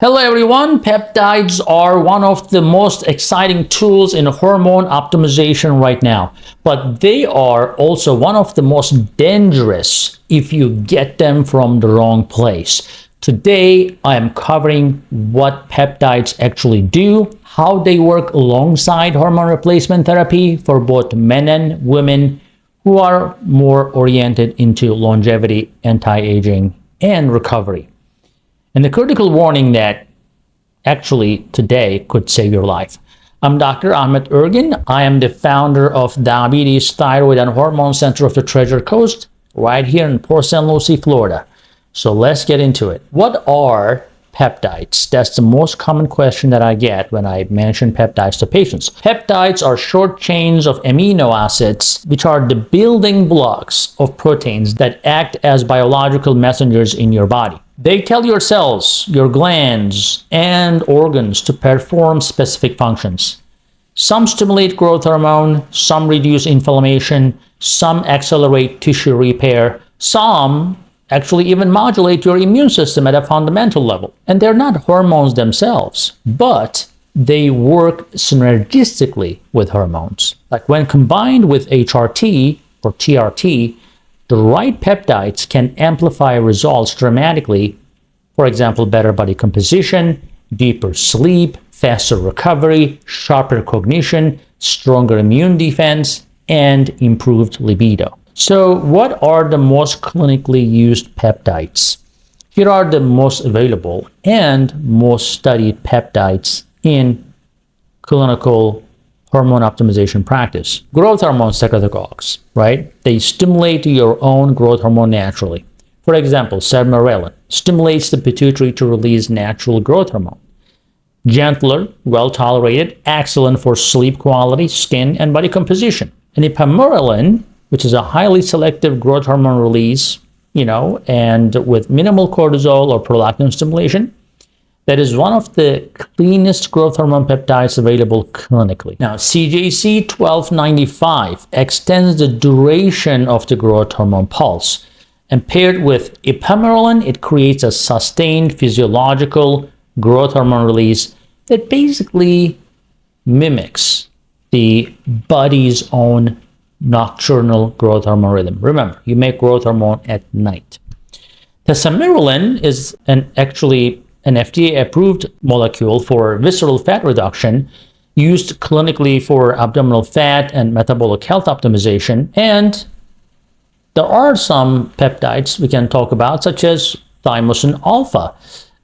Hello everyone, peptides are one of the most exciting tools in hormone optimization right now, but they are also one of the most dangerous if you get them from the wrong place. Today, I am covering what peptides actually do, how they work alongside hormone replacement therapy for both men and women who are more oriented into longevity, anti-aging, and recovery. And the critical warning that actually today could save your life. I'm Dr. Ahmet Ergin. I am the founder of Diabetes, Thyroid, and Hormone Center of the Treasure Coast, right here in Port St. Lucie, Florida. So let's get into it. What are peptides? That's the most common question that I get when I mention peptides to patients. Peptides are short chains of amino acids, which are the building blocks of proteins that act as biological messengers in your body. They tell your cells, your glands, and organs to perform specific functions. Some stimulate growth hormone, some reduce inflammation, some accelerate tissue repair, some actually even modulate your immune system at a fundamental level. And they're not hormones themselves, but they work synergistically with hormones. Like when combined with HRT or TRT, the right peptides can amplify results dramatically. For example, better body composition, deeper sleep, faster recovery, sharper cognition, stronger immune defense, and improved libido. So what are the most clinically used peptides? Here are the most available and most studied peptides in clinical hormone optimization practice. Growth hormone secretagogues, right? They stimulate your own growth hormone naturally. For example, sermorelin stimulates the pituitary to release natural growth hormone. Gentler, well-tolerated, excellent for sleep quality, skin, and body composition. And ipamorelin, which is a highly selective growth hormone release, and with minimal cortisol or prolactin stimulation, that is one of the cleanest growth hormone peptides available clinically. Now, CJC 1295 extends the duration of the growth hormone pulse. And paired with ipamorelin, it creates a sustained physiological growth hormone release that basically mimics the body's own nocturnal growth hormone rhythm. Remember, you make growth hormone at night. Testosterone is actually an FDA-approved molecule for visceral fat reduction used clinically for abdominal fat and metabolic health optimization. And there are some peptides we can talk about, such as thymosin alpha.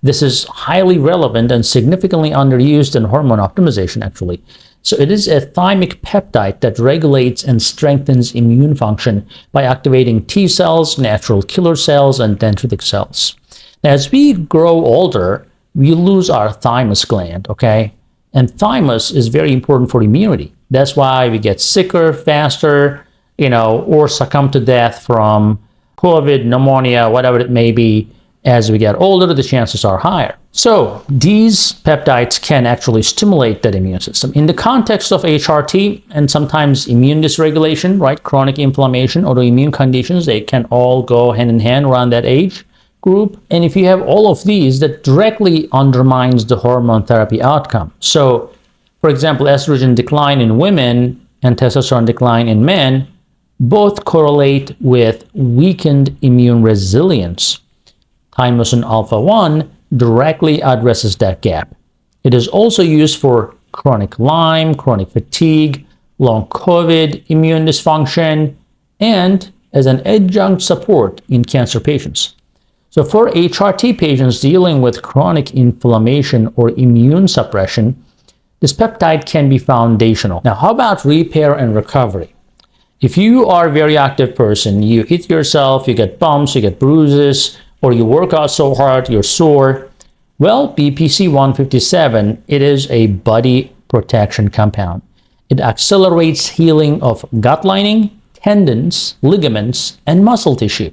This is highly relevant and significantly underused in hormone optimization, actually. So it is a thymic peptide that regulates and strengthens immune function by activating T cells, natural killer cells, and dendritic cells. As we grow older, we lose our thymus gland, okay? And thymus is very important for immunity. That's why we get sicker faster, or succumb to death from COVID, pneumonia, whatever it may be. As we get older, the chances are higher. So these peptides can actually stimulate that immune system. In the context of HRT and sometimes immune dysregulation, right? Chronic inflammation, autoimmune conditions, they can all go hand in hand around that age group. And if you have all of these, that directly undermines the hormone therapy outcome. So, for example, estrogen decline in women and testosterone decline in men both correlate with weakened immune resilience. Thymosin alpha 1 directly addresses that gap. It is also used for chronic Lyme, chronic fatigue, long COVID, immune dysfunction, and as an adjunct support in cancer patients. So for HRT patients dealing with chronic inflammation or immune suppression, this peptide can be foundational. Now, how about repair and recovery? If you are a very active person, you hit yourself, you get bumps, you get bruises, or you work out so hard, you're sore, well, BPC 157, it is a body protection compound. It accelerates healing of gut lining, tendons, ligaments, and muscle tissue,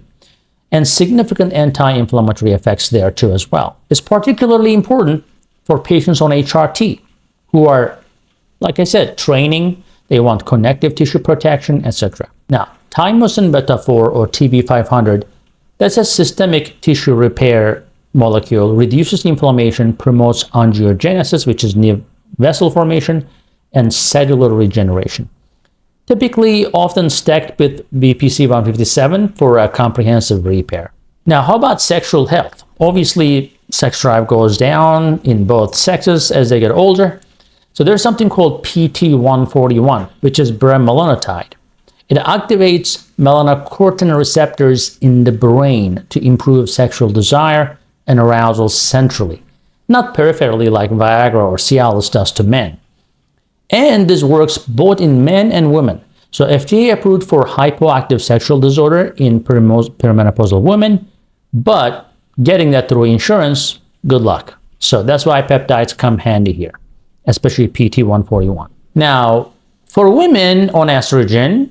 and significant anti-inflammatory effects there too as well. It's particularly important for patients on HRT who are, like I said, training, they want connective tissue protection, etc. Now, thymosin beta 4 or TB500, that's a systemic tissue repair molecule reduces inflammation, promotes angiogenesis, which is new vessel formation, and cellular regeneration. Typically, often stacked with BPC 157 for a comprehensive repair. Now, how about sexual health? Obviously, sex drive goes down in both sexes as they get older. So there's something called PT141, which is bremelanotide. It activates melanocortin receptors in the brain to improve sexual desire and arousal centrally, not peripherally like Viagra or Cialis does to men. And this works both in men and women. So FDA approved for hypoactive sexual disorder in perimenopausal women, but getting that through insurance, good luck. So that's why peptides come handy here, especially PT141. Now, for women on estrogen,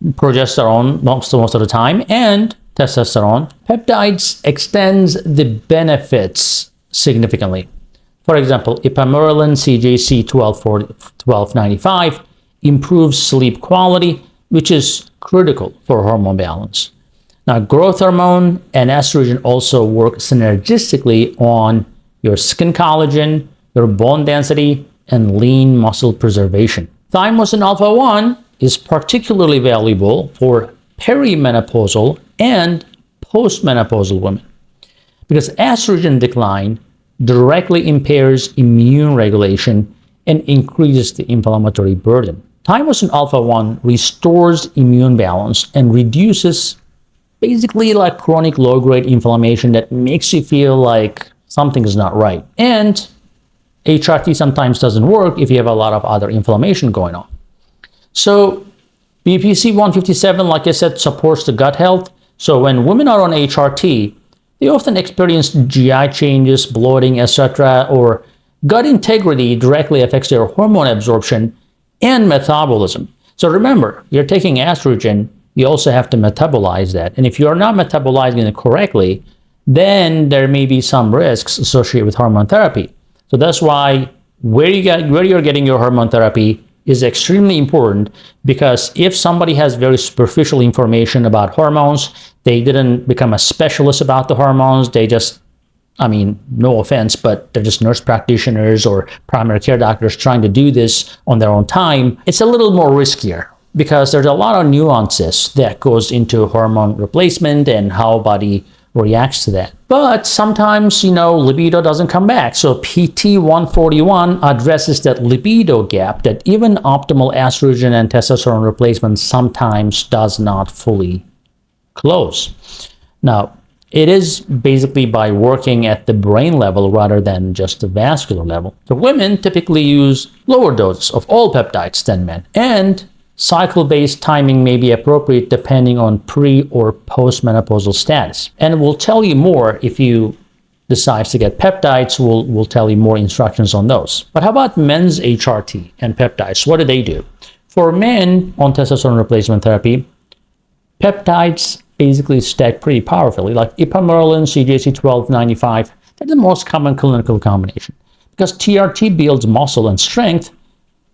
progesterone most of the time, and testosterone, peptides extends the benefits significantly. For example, ipamorelin CJC 1295 improves sleep quality, which is critical for hormone balance. Now, growth hormone and estrogen also work synergistically on your skin collagen, your bone density, and lean muscle preservation. Thymosin alpha-1 is particularly valuable for perimenopausal and postmenopausal women because estrogen decline directly impairs immune regulation and increases the inflammatory burden. Thymosin alpha-1 restores immune balance and reduces basically like chronic low-grade inflammation that makes you feel like something is not right. And HRT sometimes doesn't work if you have a lot of other inflammation going on. So BPC 157, like I said, supports the gut health. So when women are on HRT, they often experience GI changes, bloating, etc., or gut integrity directly affects their hormone absorption and metabolism. So remember, you're taking estrogen, you also have to metabolize that. And if you're not metabolizing it correctly, then there may be some risks associated with hormone therapy. So that's why where you're getting your hormone therapy is extremely important, because if somebody has very superficial information about hormones, they didn't become a specialist about the hormones, they just, no offense, but they're just nurse practitioners or primary care doctors trying to do this on their own time, it's a little more riskier because there's a lot of nuances that goes into hormone replacement and how body reacts to that. But sometimes, libido doesn't come back. So PT141 addresses that libido gap that even optimal estrogen and testosterone replacement sometimes does not fully close. Now, it is basically by working at the brain level rather than just the vascular level. So women typically use lower doses of all peptides than men, and cycle-based timing may be appropriate depending on pre- or post-menopausal status. And we'll tell you more if you decide to get peptides. We'll tell you more instructions on those. But how about men's HRT and peptides? What do they do? For men on testosterone replacement therapy, peptides basically stack pretty powerfully, like ipamorelin, CJC 1295. They're the most common clinical combination because TRT builds muscle and strength,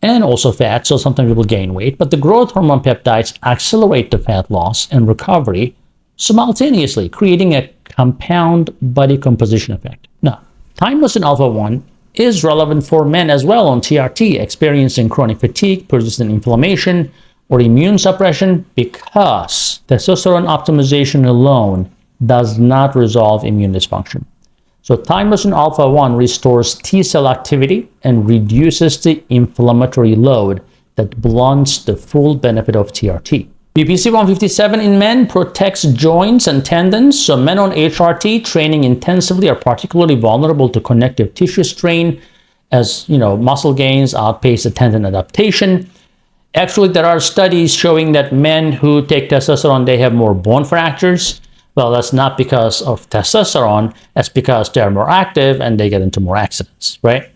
and also fat, so sometimes people gain weight, but the growth hormone peptides accelerate the fat loss and recovery simultaneously, creating a compound body composition effect. Now, thymosin alpha-1 is relevant for men as well on TRT, experiencing chronic fatigue, persistent inflammation, or immune suppression, because testosterone optimization alone does not resolve immune dysfunction. So thymosin alpha-1 restores T cell activity and reduces the inflammatory load that blunts the full benefit of TRT. BPC 157 in men protects joints and tendons. So men on HRT training intensively are particularly vulnerable to connective tissue strain, as muscle gains outpace the tendon adaptation. Actually, there are studies showing that men who take testosterone, they have more bone fractures. Well, that's not because of testosterone, that's because they're more active and they get into more accidents, right?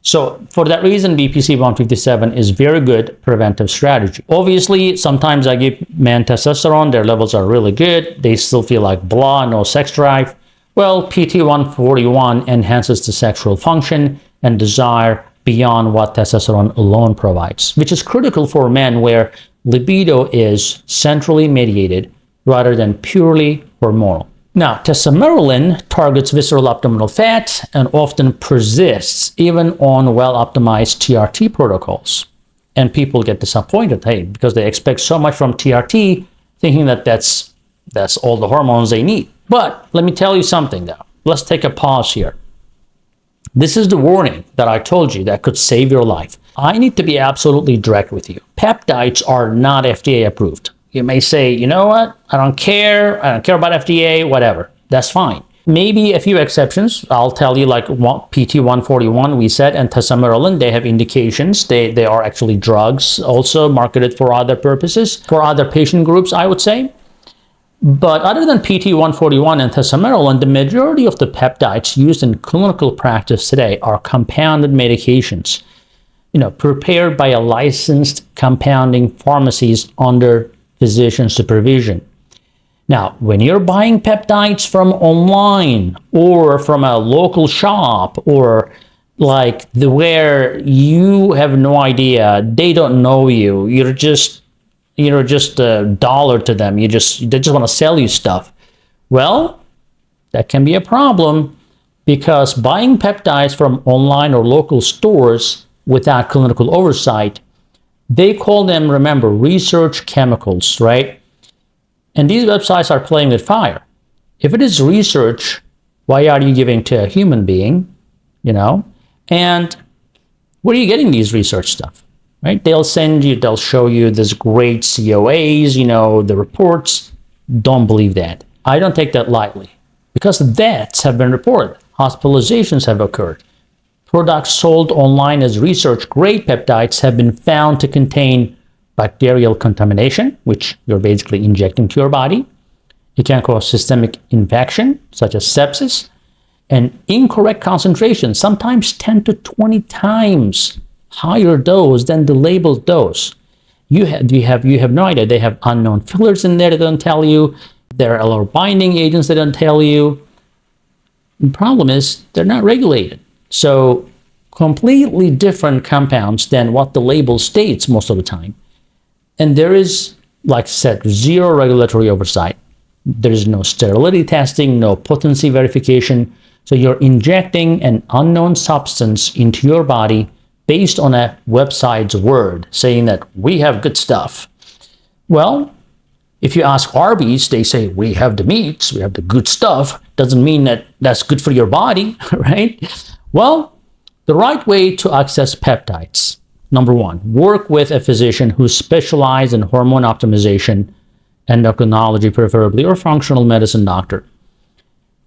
So for that reason, BPC 157 is very good preventive strategy. Obviously, sometimes I give men testosterone, their levels are really good, they still feel like blah, no sex drive. Well, PT141 enhances the sexual function and desire beyond what testosterone alone provides, which is critical for men where libido is centrally mediated rather than purely hormonal. Now, testosterone targets visceral abdominal fat and often persists even on well-optimized TRT protocols. And people get disappointed, hey, because they expect so much from TRT, thinking that that's all the hormones they need. But let me tell you something though. Let's take a pause here. This is the warning that I told you that could save your life. I need to be absolutely direct with you. Peptides are not FDA approved. You may say, you know what? I don't care about FDA, whatever. That's fine. Maybe a few exceptions. I'll tell you, like PT141 we said, and testosterone, they have indications. They are actually drugs also marketed for other purposes, for other patient groups, I would say. But other than PT141 and testosterone, the majority of the peptides used in clinical practice today are compounded medications, prepared by a licensed compounding pharmacies under physician supervision. Now, when you're buying peptides from online or from a local shop or like where you have no idea, they don't know you, you're just a dollar to them, they just want to sell you stuff. Well, that can be a problem because buying peptides from online or local stores without clinical oversight, they call them, remember, research chemicals, right? And these websites are playing with fire. If it is research, why are you giving to a human being, And where are you getting these research stuff, right? They'll show you this great COAs, the reports. Don't believe that. I don't take that lightly because deaths have been reported. Hospitalizations have occurred. Products sold online as research-grade peptides have been found to contain bacterial contamination, which you're basically injecting to your body. It can cause systemic infection, such as sepsis, and incorrect concentration, sometimes 10 to 20 times higher dose than the labeled dose. You have no idea. They have unknown fillers in there that don't tell you. There are a lot of binding agents that don't tell you. The problem is they're not regulated. So completely different compounds than what the label states most of the time. And there is, like I said, zero regulatory oversight. There is no sterility testing, no potency verification. So you're injecting an unknown substance into your body based on a website's word saying that we have good stuff. Well, if you ask Arby's, they say we have the meats, we have the good stuff. Doesn't mean that that's good for your body, right? Well, the right way to access peptides. Number one, work with a physician who specializes in hormone optimization, endocrinology preferably, or functional medicine doctor.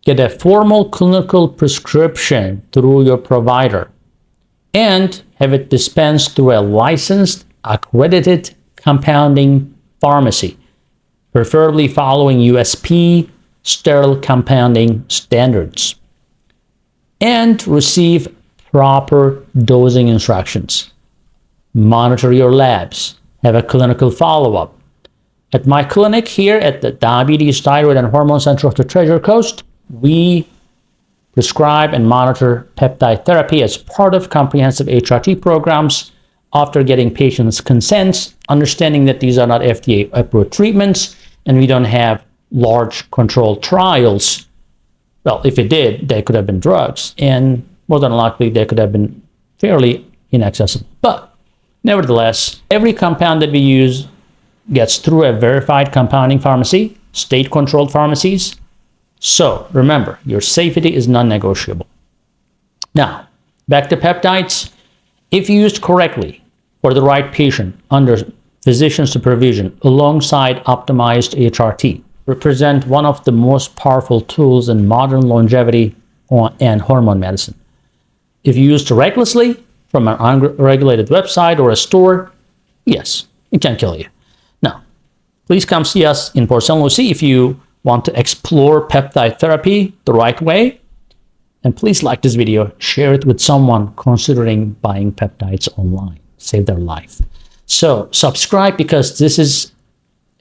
Get a formal clinical prescription through your provider and have it dispensed through a licensed, accredited compounding pharmacy, preferably following USP sterile compounding standards. And receive proper dosing instructions. Monitor your labs. Have a clinical follow-up. At my clinic here at the Diabetes, Thyroid, and Hormone Center of the Treasure Coast, we prescribe and monitor peptide therapy as part of comprehensive HRT programs after getting patients' consents, understanding that these are not FDA-approved treatments, and we don't have large controlled trials. Well, if it did, they could have been drugs, and more than likely, they could have been fairly inaccessible. But nevertheless, every compound that we use gets through a verified compounding pharmacy, state-controlled pharmacies. So remember, your safety is non-negotiable. Now, back to peptides. If used correctly for the right patient under physician supervision alongside optimized HRT, represent one of the most powerful tools in modern longevity and hormone medicine. If used recklessly from an unregulated website or a store, yes, it can kill you. Now, please come see us in Port St. Lucie if you want to explore peptide therapy the right way. And please like this video, share it with someone considering buying peptides online. Save their life. So subscribe because this is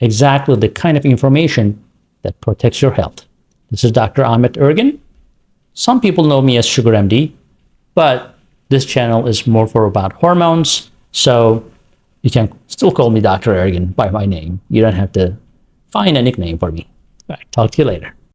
exactly the kind of information that protects your health. This is Dr. Ahmet Ergin. Some people know me as Sugar MD, but this channel is more for about hormones. So you can still call me Dr. Ergin by my name. You don't have to find a nickname for me. All right, talk to you later.